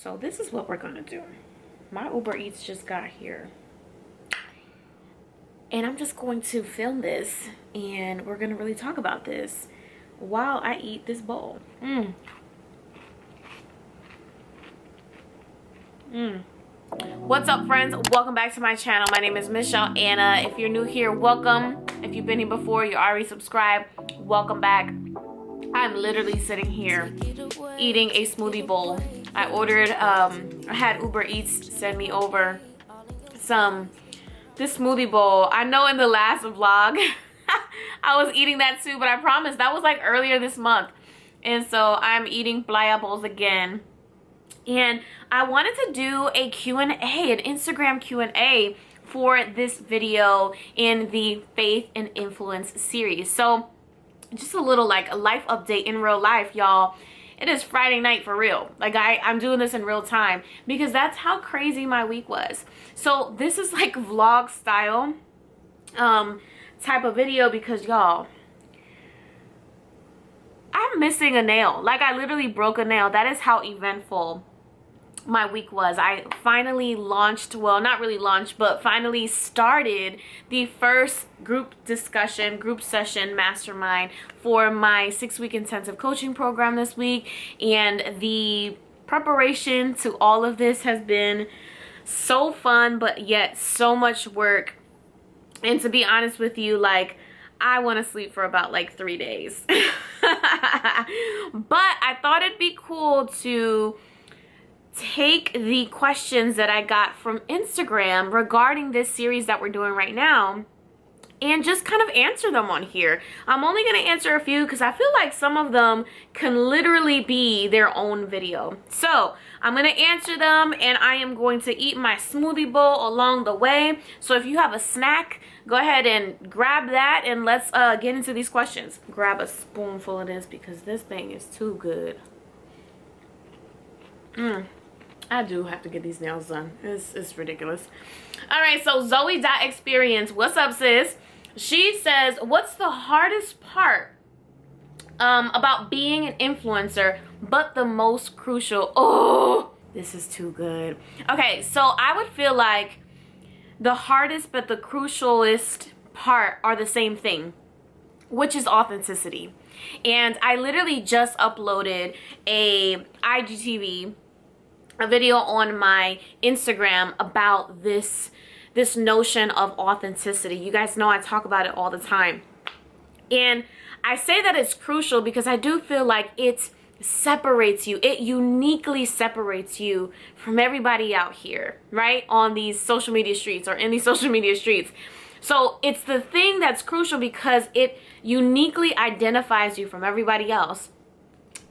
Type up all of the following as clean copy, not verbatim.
So this is what we're gonna do. My Uber Eats just got here. And I'm just going to film this and we're gonna really talk about this while I eat this bowl. What's up, friends? Welcome back to my channel. My name is MichelleAna. If you're new here, welcome. If you've been here before, you're already subscribed, welcome back. I'm literally sitting here eating a smoothie bowl. I ordered, I had Uber Eats send me over this smoothie bowl. I know in the last vlog, I was eating that too, but I promise that was like earlier this month. And so I'm eating playa bowls again. And I wanted to do a Q&A, an Instagram Q&A for this video in the Faith and Influence series. So just a little like a life update in real life, y'all. It is Friday night for real. Like I'm doing this in real time because that's how crazy my week was. So this is like vlog style type of video because y'all, I'm missing a nail. Like I literally broke a nail. That is how eventful my week was. I finally launched, well, not really launched, but finally started the first group discussion, group session mastermind for my 6-week intensive coaching program this week. And the preparation to all of this has been so fun, but yet so much work. And to be honest with you, like, I want to sleep for about like 3 days. But I thought it'd be cool to take the questions that I got from Instagram regarding this series that we're doing right now and just kind of answer them on here. I'm only going to answer a few because I feel like some of them can literally be their own video. So I'm going to answer them and I am going to eat my smoothie bowl along the way. So if you have a snack, go ahead and grab that and let's get into these questions. Grab a spoonful of this because this thing is too good. I do have to get these nails done. It's ridiculous. All right, so Zoe.experience. What's up, sis? She says, what's the hardest part about being an influencer, but the most crucial? Oh, this is too good. Okay, so I would feel like the hardest but the crucialest part are the same thing, which is authenticity. And I literally just uploaded a IGTV, a video on my Instagram about this notion of authenticity. You guys know I talk about it all the time. And I say that it's crucial because I do feel like it separates you. It uniquely separates you from everybody out here, right? On these social media streets or in these social media streets. So it's the thing that's crucial because it uniquely identifies you from everybody else.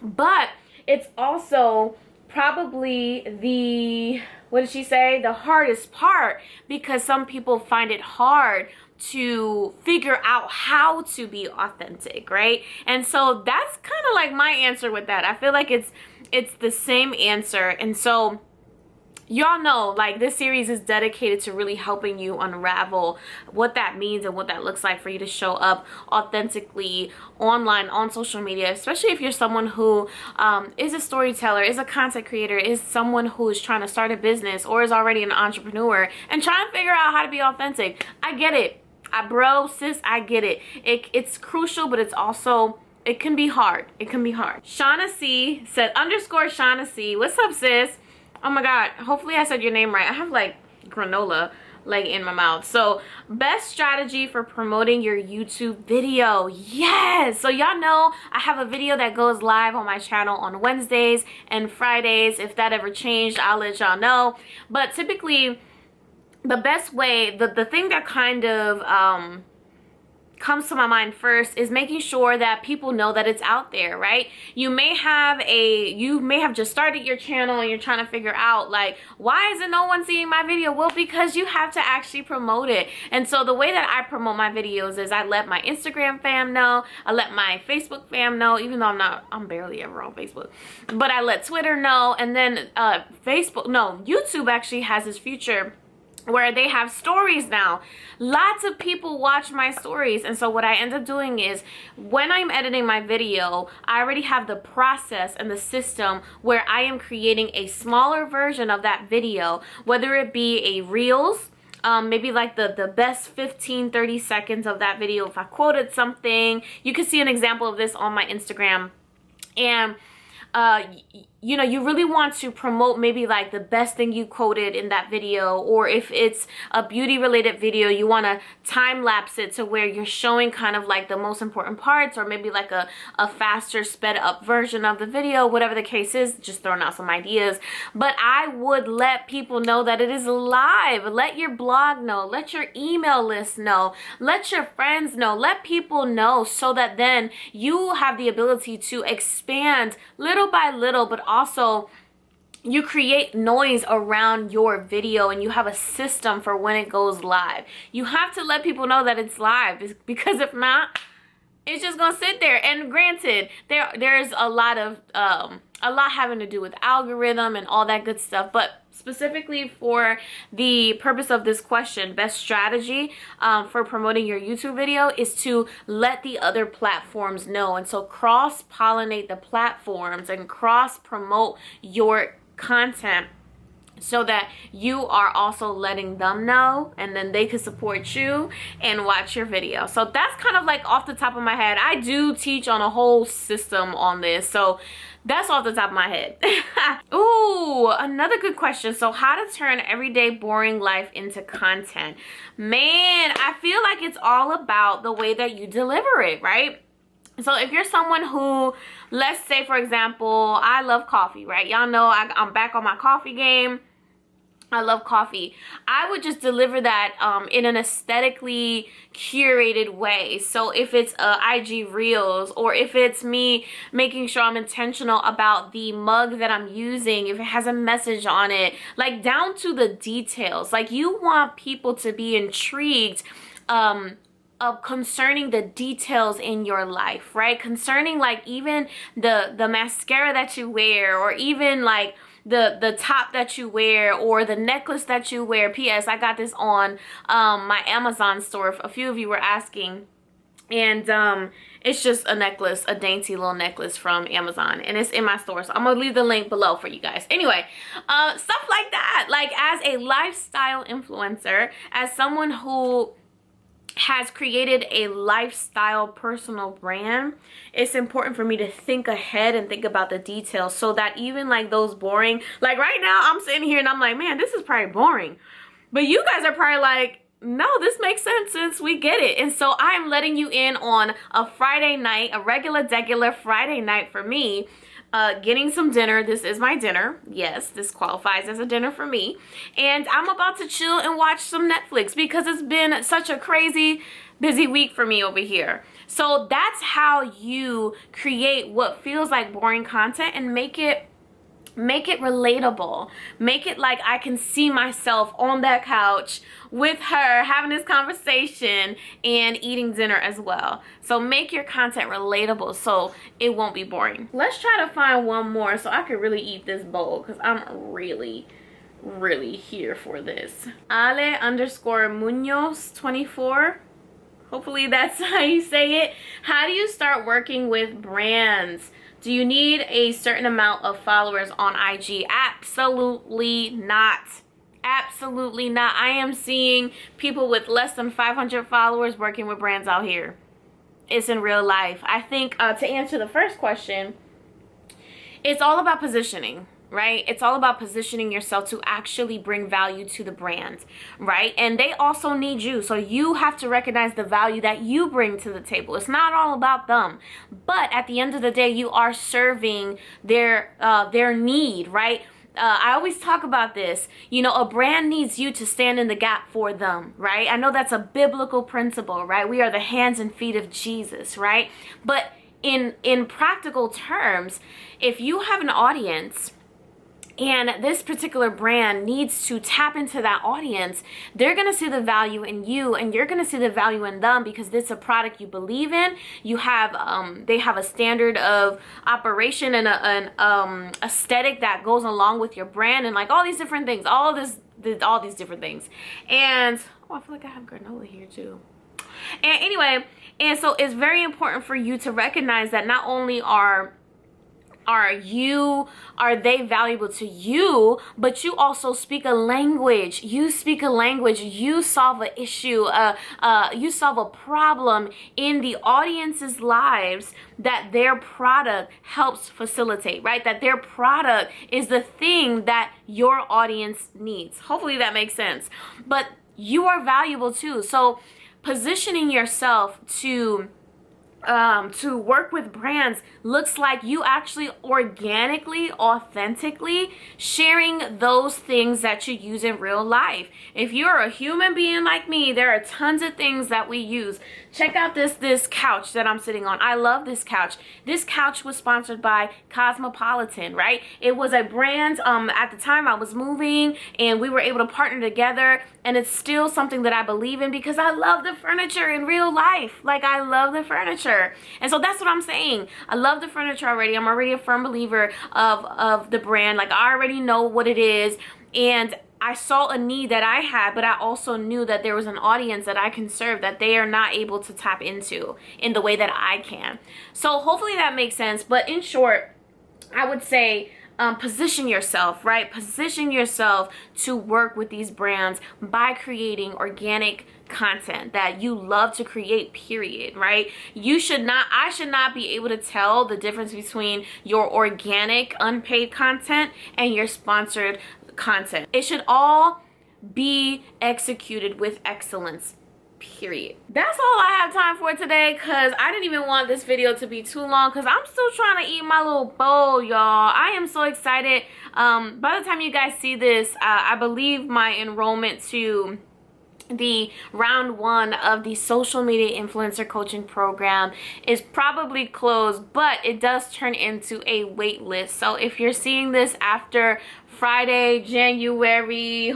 But it's also probably the, what did she say? The hardest part, because some people find it hard to figure out how to be authentic, right? And so that's kind of like my answer with that. I feel like it's the same answer. And so y'all know, like, this series is dedicated to really helping you unravel what that means and what that looks like for you to show up authentically online, on social media, especially if you're someone who is a storyteller, is a content creator, is someone who is trying to start a business or is already an entrepreneur and trying to figure out how to be authentic. I get it. Bro, sis, I get it. It's crucial, but it's also, it can be hard. It can be hard. Shauna C said, _Shauna C. What's up, sis? Oh my God, hopefully I said your name right. I have like granola like in my mouth. So, best strategy for promoting your YouTube video. Yes! So y'all know I have a video that goes live on my channel on Wednesdays and Fridays. If that ever changed, I'll let y'all know. But typically, the best way, the thing that kind of comes to my mind first is making sure that people know that it's out there, right? You may have just started your channel and you're trying to figure out, like, why isn't no one seeing my video? Well, because you have to actually promote it. And so the way that I promote my videos is I let my Instagram fam know, I let my Facebook fam know, even though I'm barely ever on Facebook, but I let Twitter know, and then YouTube actually has this feature where they have stories now. Lots of people watch my stories, and so what I end up doing is when I'm editing my video, I already have the process and the system where I am creating a smaller version of that video, whether it be a reels, maybe like the best 15-30 seconds of that video. If I quoted something, you can see an example of this on my Instagram. And you know, you really want to promote maybe like the best thing you quoted in that video, or if it's a beauty related video, you want to time lapse it to where you're showing kind of like the most important parts, or maybe like a faster sped up version of the video, whatever the case is, just throwing out some ideas. But I would let people know that it is live. Let your blog know, let your email list know, let your friends know, let people know, so that then you have the ability to expand little by little, but also you create noise around your video, and you have a system for when it goes live. You have to let people know that it's live, because if not, it's just gonna sit there. And granted, there's a lot having to do with algorithm and all that good stuff, but specifically for the purpose of this question, best strategy for promoting your YouTube video is to let the other platforms know. And so cross-pollinate the platforms and cross-promote your content, so that you are also letting them know, and then they can support you and watch your video. So that's kind of like off the top of my head. I do teach on a whole system on this, so that's off the top of my head. Ooh, another good question. So how to turn everyday boring life into content. Man, I feel like it's all about the way that you deliver it, right? So if you're someone who, let's say for example, I love coffee, right? Y'all know I'm back on my coffee game. I love coffee. I would just deliver that in an aesthetically curated way. So if it's IG Reels, or if it's me making sure I'm intentional about the mug that I'm using, if it has a message on it, like down to the details. Like you want people to be intrigued of concerning the details in your life, right? Concerning like even the mascara that you wear, or even like the top that you wear, or the necklace that you wear. P.S. I got this on my Amazon store. A few of you were asking. And it's just a necklace, a dainty little necklace from Amazon, and it's in my store, so I'm gonna leave the link below for you guys. Anyway, stuff like that. Like as a lifestyle influencer, as someone who has created a lifestyle personal brand, it's important for me to think ahead and think about the details, so that even like those boring, like right now I'm sitting here and I'm like, man, this is probably boring, but you guys are probably like, no, this makes sense since we get it. And so I'm letting you in on a Friday night, a regular Friday night for me, getting some dinner. This is my dinner. Yes, this qualifies as a dinner for me. And I'm about to chill and watch some Netflix, because it's been such a crazy busy week for me over here. So that's how you create what feels like boring content and make it relatable. Make it like I can see myself on that couch with her having this conversation and eating dinner as well. So make your content relatable so it won't be boring. Let's try to find one more so I can really eat this bowl, because I'm really here for this. Ale_Munoz24. Hopefully that's how you say it. How do you start working with brands? Do you need a certain amount of followers on IG? Absolutely not. Absolutely not. I am seeing people with less than 500 followers working with brands out here. It's in real life. I think to answer the first question, it's all about positioning, right? It's all about positioning yourself to actually bring value to the brand, right? And they also need you. So you have to recognize the value that you bring to the table. It's not all about them. But at the end of the day, you are serving their need, right? I always talk about this. You know, a brand needs you to stand in the gap for them, right? I know that's a biblical principle, right? We are the hands and feet of Jesus, right? But in practical terms, if you have an audience and this particular brand needs to tap into that audience, they're going to see the value in you, and you're going to see the value in them, because it's a product you believe in. You have, they have a standard of operation and an aesthetic that goes along with your brand, and like all these different things, all this all these different things. And I feel like I have granola here too. And anyway, and so it's very important for you to recognize that not only are they valuable to you, but you also speak a language. You speak a language. You solve an issue. You solve a problem in the audience's lives that their product helps facilitate, right? That their product is the thing that your audience needs. Hopefully that makes sense. But you are valuable too. So positioning yourself to work with brands looks like you actually organically, authentically sharing those things that you use in real life. If you're a human being like me, there are tons of things that we use. Check out this couch that I'm sitting on. I love this couch. This couch was sponsored by Cosmopolitan, right? It was a brand at the time I was moving, and we were able to partner together, and it's still something that I believe in because I love the furniture in real life. Like, I love the furniture. And so that's what I'm saying. I love the furniture already. I'm already a firm believer of the brand. Like, I already know what it is, and I saw a need that I had, but I also knew that there was an audience that I can serve that they are not able to tap into in the way that I can. So hopefully that makes sense. But in short, I would say position yourself, right? Position yourself to work with these brands by creating organic content that you love to create, period, right? I should not be able to tell the difference between your organic unpaid content and your sponsored content. It should all be executed with excellence, period. That's all I have time for today, because I didn't even want this video to be too long because I'm still trying to eat my little bowl, y'all. I am so excited. By the time you guys see this, I believe my enrollment to the round 1 of the social media influencer coaching program is probably closed, but it does turn into a wait list. So if you're seeing this after Friday, January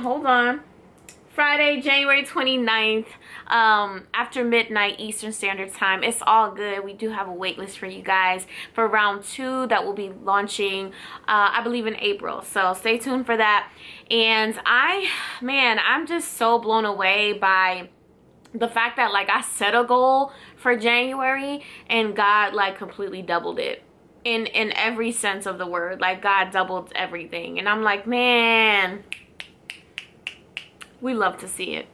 29th, after midnight Eastern Standard Time, it's all good. We do have a wait list for you guys for round 2 that will be launching, I believe, in April. So stay tuned for that. And I'm just so blown away by the fact that, like, I set a goal for January and God, like, completely doubled it. In every sense of the word. Like, God doubled everything. And I'm like, man, we love to see it.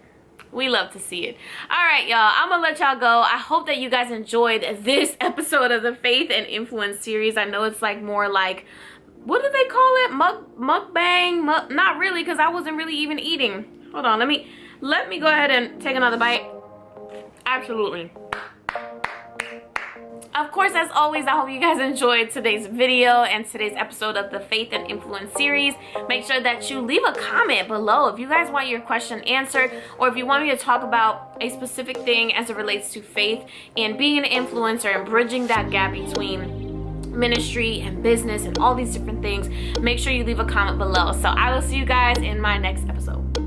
We love to see it. All right, y'all. I'm going to let y'all go. I hope that you guys enjoyed this episode of the Faith and Influence series. I know it's like more like, what do they call it? Mukbang? Not really, because I wasn't really even eating. Hold on. Let me go ahead and take another bite. Absolutely. Of course, as always, I hope you guys enjoyed today's video and today's episode of the Faith and Influence series. Make sure that you leave a comment below if you guys want your question answered, or if you want me to talk about a specific thing as it relates to faith and being an influencer and bridging that gap between ministry and business and all these different things. Make sure you leave a comment below. So I will see you guys in my next episode.